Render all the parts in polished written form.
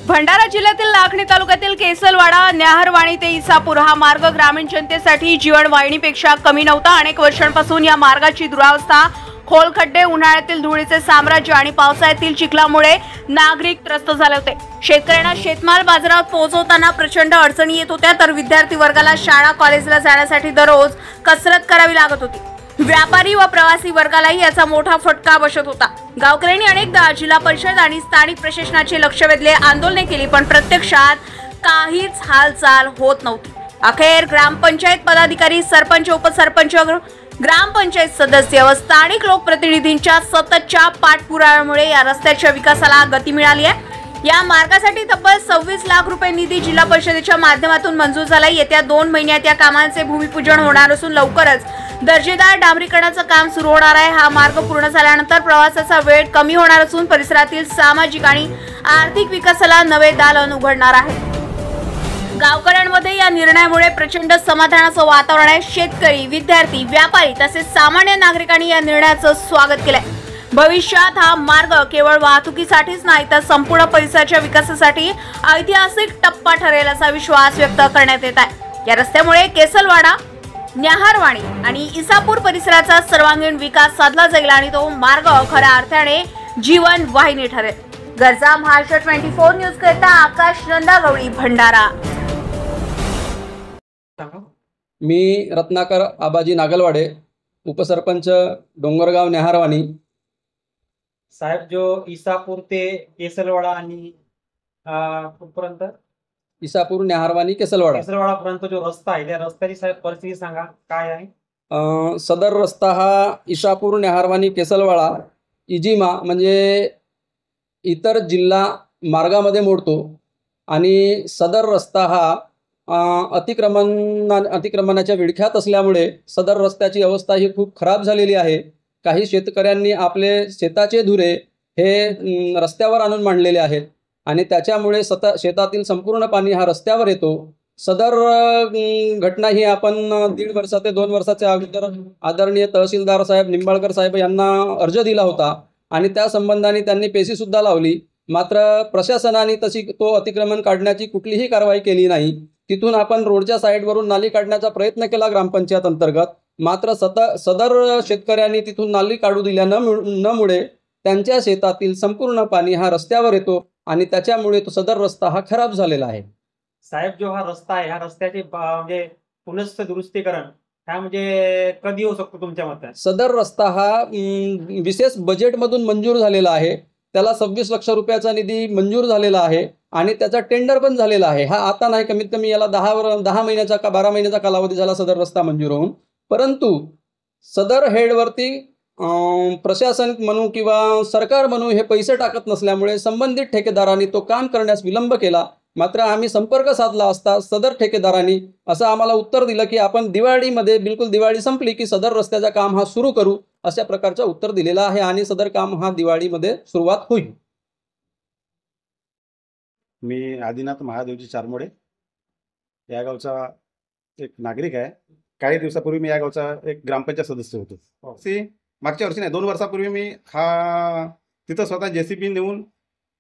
भंडारा जिल्ह्यातील लाखणी तालुक्यातील केसलवाडा न्याहरवाणी ते इसापूर हा मार्ग ग्रामीण जनतेसाठी जीवनवाहिनीपेक्षा कमी नव्हता। अनेक वर्षांपासून या मार्गाची दुरावस्था, खोल खड्डे, उन्हाळ्यातील धुळीचे साम्राज्य आणि पावसाळ्यातील चिखलामुळे नागरिक त्रस्त झाले होते। शेतकऱ्यांना शेतमाल बाजारात पोहोचवताना प्रचंड अडचणी येत होत्या, तर विद्यार्थी वर्गाला शाळा कॉलेजला जाण्यासाठी दररोज कसरत करावी लागत होती। व्यापारी व प्रवासी वर्गालाही याचा मोठा फटका बसत होता। गावकऱ्यांनी अनेकदा जिल्हा परिषद आणि स्थानिक प्रशासनाचे लक्ष वेधले, आंदोलने केली, पण प्रत्यक्षात काहीच हालचाल होत नव्हती। अखेर ग्रामपंचायत पदाधिकारी, सरपंच, उपसरपंच, ग्रामपंचायत सदस्य व स्थानिक लोकप्रतिनिधींच्या सततच्या पाठपुराव्यामुळे या रस्त्याच्या विकासाला गती मिळाली आहे। या मार्गासाठी तब्बल 26 लाख रुपये निधी जिल्हा परिषदेच्या माध्यमातून मंजूर झाला। येत्या 2 महिन्यात या कामांचे भूमिपूजन होणार असून लवकरच दर्जेदार डांबरीकरणाचं काम सुरू होणार आहे। हा मार्ग पूर्ण झाल्यानंतर प्रवासाचा वेळ कमी होणार असून परिसरातील सामाजिक आणि आर्थिक विकासाला नवे दालन उघडणार आहे। गावकऱ्यांमध्ये या निर्णयामुळे प्रचंड समाधानाचं वातावरण आहे। शेतकरी, विद्यार्थी, व्यापारी तसेच सामान्य नागरिकांनी या निर्णयाचं स्वागत केलंय। भविष्यात हा मार्ग केवळ वाहतुकीसाठीच नाही तर संपूर्ण परिसराच्या विकासासाठी ऐतिहासिक टप्पा ठरेल असा विश्वास व्यक्त करण्यात येत आहे। या रस्त्यामुळे केसलवाडा, न्याहरवाणी आणि इसापूर परिसराचा सर्वांगीण विकास साधला जाईल आणि तो मार्ग खऱ्या अर्थाने जीवन वाहिनी ठरेल। गरजा महाराष्ट्र 24 न्यूज करता आकाश नंदागवळी, भंडारा। मी रत्नाकर आबाजी नागलवाडे, उपसरपंच डोंगरगाव न्याहरवाणी। साहेब, जो इसापूर ते केसलवाडा आणि कुठपर्यंत इसापूर, न्याहरवाणी, केसलवाडा पर्यंत जो रस्ता आहे त्या रस्त्याची साहेब परिस्थिती सांगा काय आहे। सदर रस्ता हा इसापूर, न्याहरवाणी, केसलवाडा इजिमा म्हणजे इतर जिल्हा मार्गामध्ये मोडतो आणि सदर रस्ता हा अतिक्रमणाच्या विळख्यात असल्यामुळे सदर रस्त्याची अवस्था ही खूप खराब झालेली आहे। काही शेतकऱ्यांनी आपले शेताचे धुरे हे रस्त्यावर आणून मांडलेले आहेत आणि त्याच्यामुळे शेतातील संपूर्ण पाणी हा रस्त्यावर येतो। सदर घटना ही आपण 1.5 वर्ष ते 2 वर्षाच्या अगोदर आदरणीय तहसीलदार साहेब निंबाळकर साहेब यांना अर्ज दिला होता आणि त्या संबंधाने त्यांनी पेशी सुद्धा लावली, मात्र प्रशासनाने तशी तो अतिक्रमण काढण्याची कुठलीही कारवाई केली नाही। तिथून आपण रोडच्या साईडवरून नाली काढण्याचा प्रयत्न केला ग्रामपंचायत अंतर्गत, मात्र सदर शेतकऱ्यांनी तिथून नाली काढू दिल्या न मुळे त्यांच्या शेतातील संपूर्ण पाणी हा रस्त्यावर येतो आणि त्याच्यामुळे तो सदर रस्ता हा खराब झालेला आहे। साहेब, जो हा रस्ता आहे, ह्या रस्त्याचे म्हणजे पुनश्च दुरुस्तीकरण हा म्हणजे कधी होऊ शकतो तुमच्या मते? सदर रस्ता हा विशेष बजेटमधून मंजूर झालेला आहे। त्याला 26 लाख रुपयाचा निधी मंजूर झालेला आहे आणि त्याचा टेंडर पण झालेला आहे। हा आता नाही, कमीत कमी याला 10 महिन्याचा का 12 महिन्याचा कालावधी झाला सदर रस्ता मंजूर होऊन, परंतु सदर हेडवरती प्रशासन म्हणू किंवा सरकार म्हणू हे पैसे टाकत नसल्यामुळे संबंधित ठेकेदारांनी तो काम करण्यास विलंब केला। मात्र आम्ही संपर्क साधला असता सदर ठेकेदारांनी असं आम्हाला उत्तर दिलं की आपण दिवाळीमध्ये, बिलकुल दिवाळी संपली की सदर रस्त्याचा काम हा सुरू करू, अशा प्रकारचं उत्तर दिलेलं आहे आणि सदर काम हा दिवाळीमध्ये सुरुवात होईल। मी आदिनाथ महादेवजी चारमोडे या गावचा एक नागरिक आहे। काही दिवसापूर्वी मी या गावचा एक ग्रामपंचायत सदस्य होतो। मागच्या वर्षी नाही, 2 वर्षापूर्वी मी तिथं स्वतः JCB नेऊन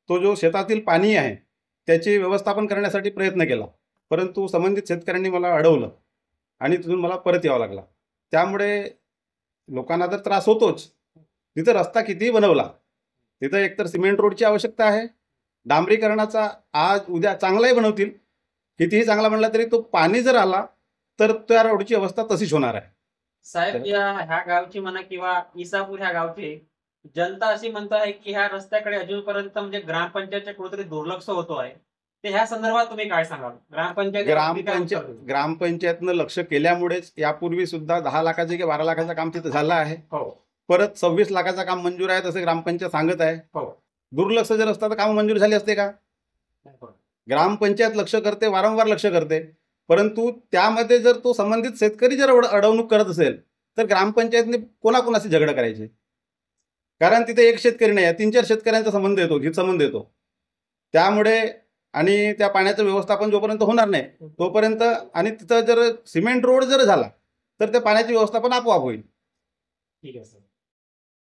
तो जो शेतातील पाणी आहे त्याचे व्यवस्थापन करण्यासाठी प्रयत्न केला, परंतु संबंधित शेतकऱ्यांनी मला अडवलं आणि तिथून मला परत यावं लागला। त्यामुळे लोकांना तर त्रास होतोच, तिथं रस्ता कितीही बनवला तिथं एकतर सिमेंट रोडची आवश्यकता आहे, डांबरीकरणाचा आज उद्या चांगलाही बनवतील, कितीही चांगला बनला तरी तो पाणी जर आला तर त्या रोडची अवस्था तशीच होणार आहे। साहेब, ह्या गावची म्हणा किंवा इसापूर ह्या गावची जनता अशी म्हणत आहे की ह्या रस्त्याकडे अजूनपर्यंत म्हणजे ग्रामपंचायतच्या कुठेतरी दुर्लक्ष होतो आहे, ते ह्या संदर्भात तुम्ही काय सांगाल? ग्रामपंचायतनं लक्ष केल्यामुळेच यापूर्वी सुद्धा 10 लाखाचे की 12 लाखाचं काम तिथं झालं आहे। परत 26 लाखाचं काम मंजूर आहे तसे ग्रामपंचायत सांगत आहे। दुर्लक्ष जर असतं तर काम मंजूर झाली असते का? ग्रामपंचायत लक्ष करते, वारंवार लक्ष करते, परंतु त्यामध्ये जर तो संबंधित शेतकरी जर अडवणूक करत असेल तर ग्रामपंचायतने कोणाकोणाशी झगडा करायचे? कारण तिथे एक शेतकरी नाही आहे, 3-4 शेतकऱ्यांचा संबंध येतो, हितसंबंध येतो। त्यामुळे आणि त्या पाण्याचं व्यवस्थापन जोपर्यंत होणार नाही तोपर्यंत, आणि तिथं जर सिमेंट रोड जर झाला तर त्या पाण्याची व्यवस्थापन आपोआप होईल। ठीक आहे सर।